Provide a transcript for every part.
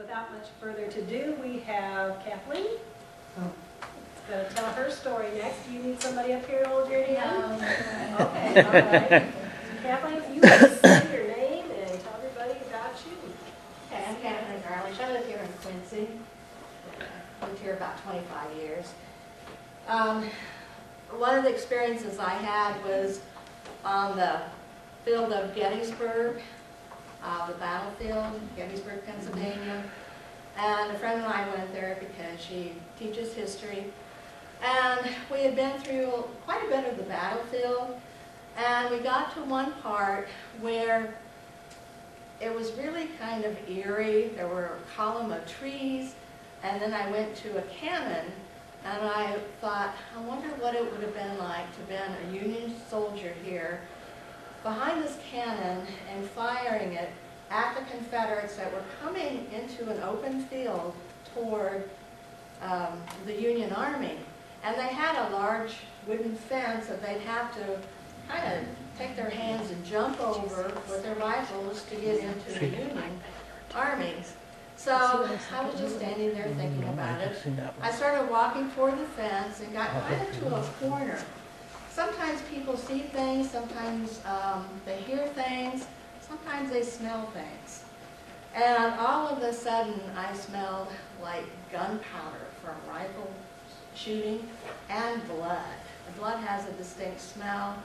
without much further ado, we have Kathleen. Oh. Going to tell her story next. Do you need somebody up here to hold your hand? No. Okay, all right. Kathleen, if you would say your name and tell everybody about you. Okay, I'm Kathleen. I live here in Quincy. I lived here about 25 years. One of the experiences I had was on the field of Gettysburg, the battlefield, Gettysburg, Pennsylvania. And a friend and I went there because she teaches history. And we had been through quite a bit of the battlefield. And we got to one part where it was really kind of eerie. There were a column of trees. And then I went to a cannon. And I thought, I wonder what it would have been like to have been a Union soldier here behind this cannon and firing it at the Confederates that were coming into an open field toward the Union Army. And they had a large wooden fence that they'd have to kind of take their hands and jump over with their rifles to get into the Union Army. So I was just standing there thinking about it. I started walking toward the fence and got kind of to a corner. Sometimes people see things, sometimes they hear things, sometimes they smell things. And all of a sudden I smelled like gunpowder from rifle shooting and blood. The blood has a distinct smell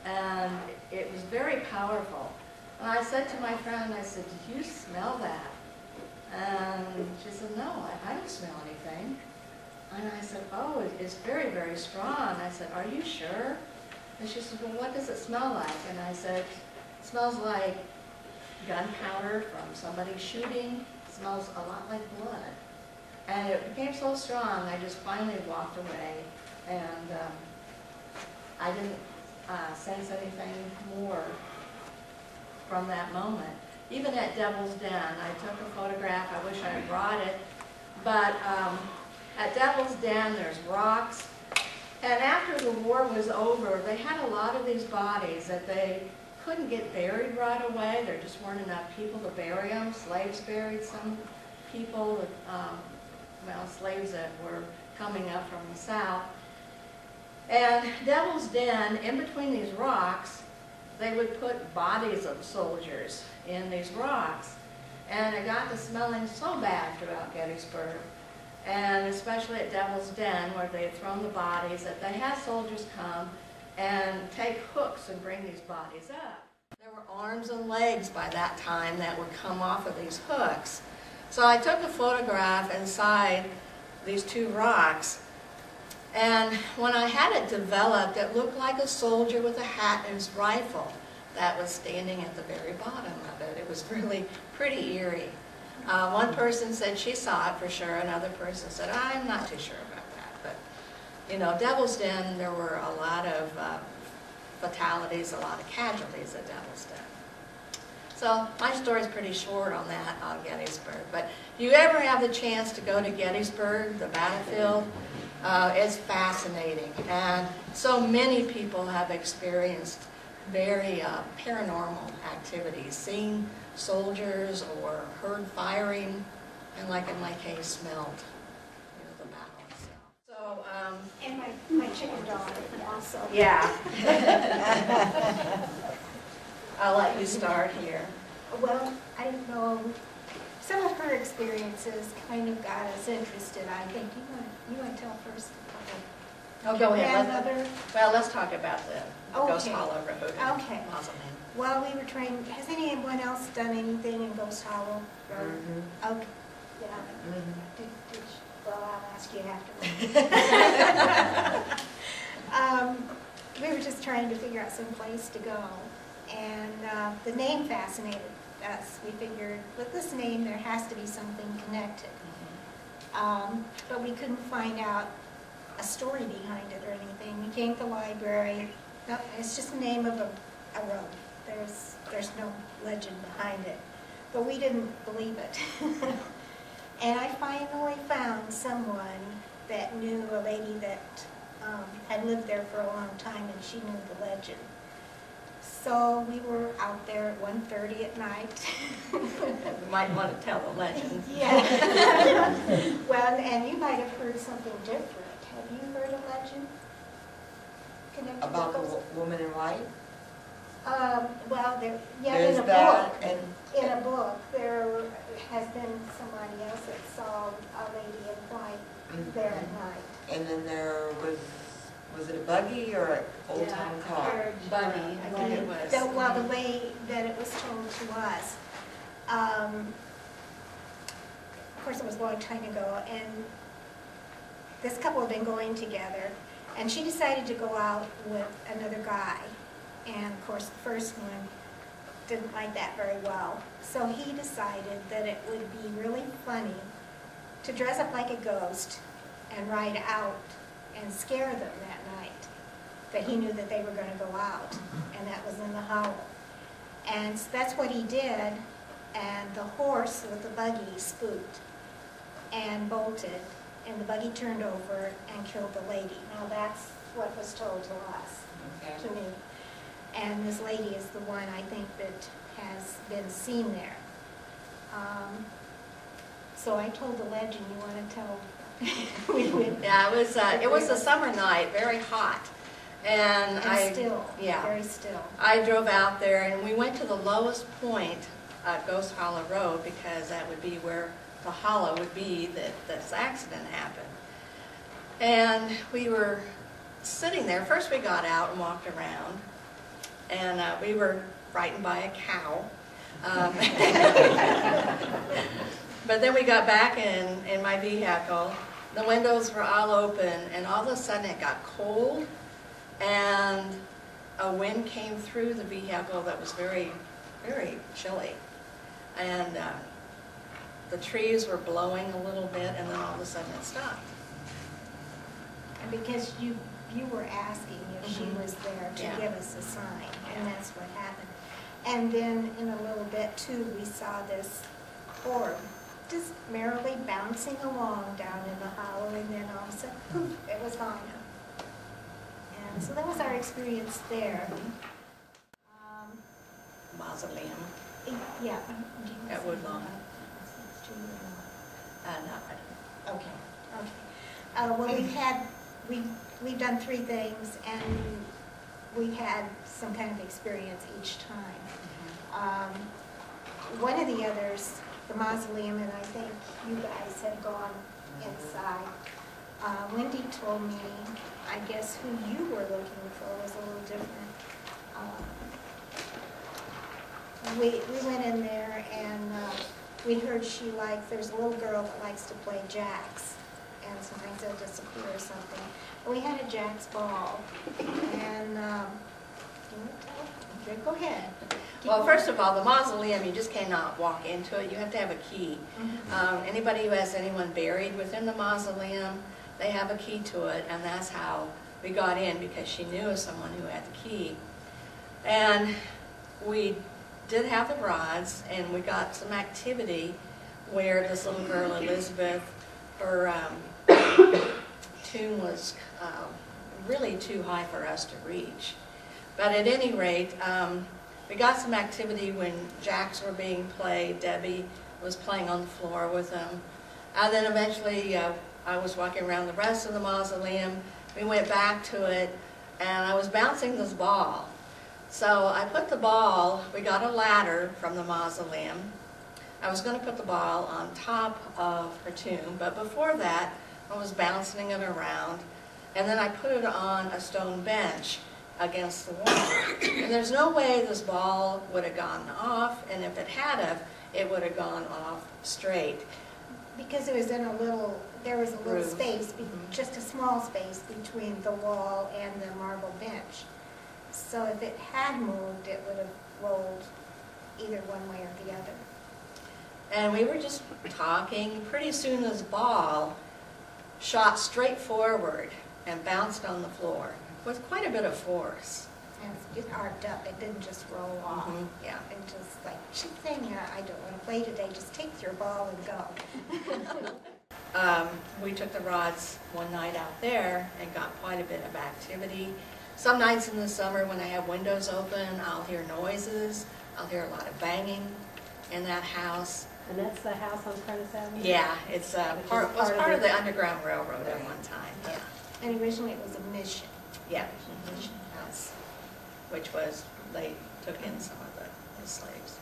and it was very powerful. And I said to my friend, I said, "Did you smell that?" And she said, "No, I don't smell anything." And I said, "Oh, it's very, very strong." I said, "Are you sure?" And she said, "Well, what does it smell like?" And I said, "It smells like gunpowder from somebody shooting. It smells a lot like blood." And it became so strong, I just finally walked away. And I didn't sense anything more from that moment. Even at Devil's Den, I took a photograph. I wish I had brought it. But at Devil's Den, there's rocks. And after the war was over, they had a lot of these bodies that they couldn't get buried right away. There just weren't enough people to bury them. Slaves buried some people, well, slaves that were coming up from the south. And Devil's Den, in between these rocks, they would put bodies of soldiers in these rocks. And it got to smelling so bad throughout Gettysburg, and especially at Devil's Den, where they had thrown the bodies, that they had soldiers come and take hooks and bring these bodies up. There were arms and legs by that time that would come off of these hooks. So I took a photograph inside these two rocks, and when I had it developed, it looked like a soldier with a hat and his rifle that was standing at the very bottom of it. It was really pretty eerie. One person said she saw it for sure, another person said, "I'm not too sure about that." But, you know, Devil's Den, there were a lot of fatalities, a lot of casualties at Devil's Den. So my story's pretty short on that, on Gettysburg. But if you ever have the chance to go to Gettysburg, the battlefield, it's fascinating. And so many people have experienced very paranormal activities, seen soldiers or heard firing, and like in my case, smelled the battle itself. So, and my chicken dog also. Yeah. I'll let you start here. Well, I don't know. Some of her experiences kind of got us interested. I think you want to tell first. Oh, go ahead. Grandmother. Well, let's talk about the Ghost Okay. Hollow Road. Okay. Mausoleum. Well, we were trying. Has anyone else done anything in Ghost Hollow Road? Mm-hmm. Okay. Yeah. Mm-hmm. Well, I'll ask you afterwards. We were just trying to figure out some place to go, and the name fascinated us. We figured with this name there has to be something connected, but we couldn't find out a story behind it or anything. We came to the library. No, it's just the name of a road. There's no legend behind it, but we didn't believe it. And I finally found someone that knew a lady that had lived there for a long time, and she knew the legend. So we were out there at 1:30 at night. You might want to tell the legend. Yeah. Well, and you might have heard something different. Have you heard a legend connected About with those? the woman in white? Well, yeah, There's in a that, book. and In a book, there has been somebody else that saw a lady in white there at night. and then there was it a buggy or an old time car? Buggy, I think it was. Well, the way that it was told to us, of course, it was a long time ago, and this couple had been going together, and she decided to go out with another guy. And of course, the first one didn't like that very well. So he decided that it would be really funny to dress up like a ghost and ride out and scare them that night. That he knew that they were going to go out, and that was in the hollow. And so that's what he did, and the horse with the buggy spooked and bolted, and the buggy turned over and killed the lady. Now that's what was told to us, Okay. to me. And this lady is the one, I think, that has been seen there. So I told the legend. You want to tell? Yeah, it was a summer night, very hot. And still, yeah. very still. I drove out there and we went to the lowest point at Ghost Hollow Road because that would be where the hollow would be that this accident happened. And we were sitting there. First we got out and walked around, and we were frightened by a cow. But then we got back in my vehicle. The windows were all open, and all of a sudden it got cold, and a wind came through the vehicle that was very, very chilly. And the trees were blowing a little bit, and then all of a sudden it stopped. And because you were asking if she Mhm. was there to Yeah. give us a sign, and Yeah. that's what happened. And then in a little bit too, we saw this orb just merrily bouncing along down in the hollow, and then all of a sudden, poof, it was gone. And so that was our experience there. Mausoleum. Yeah. At Woodlawn. No, Okay, okay. Well, we've done 3 things, and we had some kind of experience each time. One of the others, the mausoleum, and I think you guys have gone inside. Wendy told me, I guess who you were looking for was a little different. We went in there, and we heard there's a little girl that likes to play jacks, and sometimes they'll disappear or something. And we had a jacks ball, and go ahead. Well, first of all, the mausoleum, you just cannot walk into it. You have to have a key. Anybody who has anyone buried within the mausoleum, they have a key to it, and that's how we got in, because she knew of someone who had the key. And we did have the rods, and we got some activity where this little girl, Elizabeth, her tomb was really too high for us to reach. But at any rate, we got some activity when jacks were being played. Debbie was playing on the floor with them. And then eventually I was walking around the rest of the mausoleum. We went back to it, and I was bouncing this ball. So I put the ball, we got a ladder from the mausoleum. I was going to put the ball on top of her tomb, but before that, I was bouncing it around. And then I put it on a stone bench against the wall. And there's no way this ball would have gone off, and if it had have, it would have gone off straight. Because it was in there was a little Groove. space, just a small space between the wall and the marble bench. So if it had moved, it would have rolled either one way or the other. And we were just talking. Pretty soon this ball shot straight forward and bounced on the floor with quite a bit of force. And it arced up, it didn't just roll off. Yeah. And just like, cheap thing, I don't want to play today, just take your ball and go. We took the rods one night out there and got quite a bit of activity. Some nights in the summer when I have windows open, I'll hear noises. I'll hear a lot of banging in that house. And that's the house on Prentice Avenue? Yeah, it's part of the Underground Railroad at one time, yeah. And originally it was a mission. Yeah, mission house, which was, they took in some of the slaves.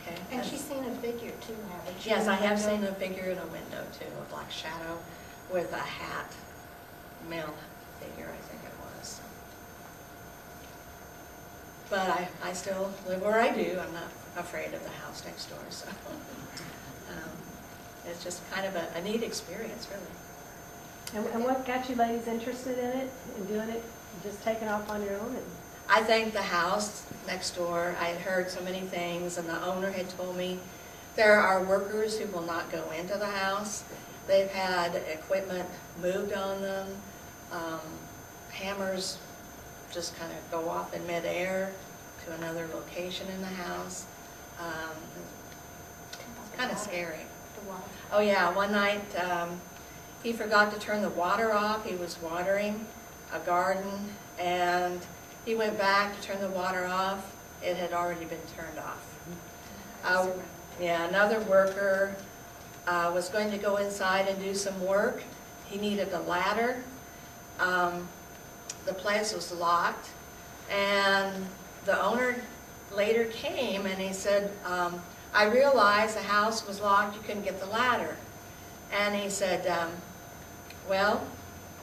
Okay. And she's seen a figure too, haven't she? Yes, I have seen a figure in a window too, a black shadow with a hat, male figure, I think it was. But I still live where I do. I'm not afraid of the house next door, so it's just kind of a neat experience, really. And what got you ladies interested in it and doing it, just taking off on your own? I think the house next door, I had heard so many things, and the owner had told me there are workers who will not go into the house. They've had equipment moved on them. Hammers just kind of go off in midair to another location in the house. It's kind of scary. The water. Oh yeah, one night he forgot to turn the water off. He was watering a garden, and he went back to turn the water off. It had already been turned off. Yeah, another worker was going to go inside and do some work. He needed a ladder. The place was locked, and the owner later came and he said, I realized the house was locked, you couldn't get the ladder. And he said, well,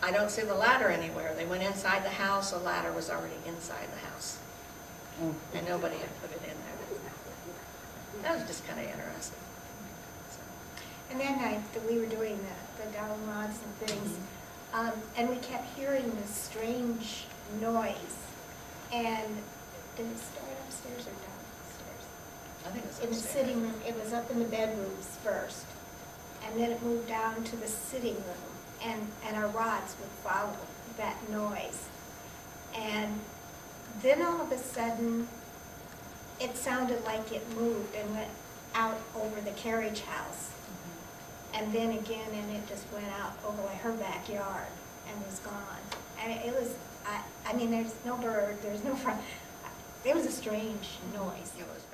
I don't see the ladder anywhere. They went inside the house, the ladder was already inside the house. And nobody had put it in there. That was just kind of interesting. So. And that night that we were doing the dowel rods and things, and we kept hearing this strange noise. And did it start upstairs or downstairs? I think it was In the upstairs. sitting room. It was up in the bedrooms first. And then it moved down to the sitting room. And our rods would follow that noise. And then all of a sudden, it sounded like it moved and went out over the carriage house. And then again, and it just went out over her backyard and was gone. And it was, I mean, there's no bird, there's no front. It was a strange noise. It was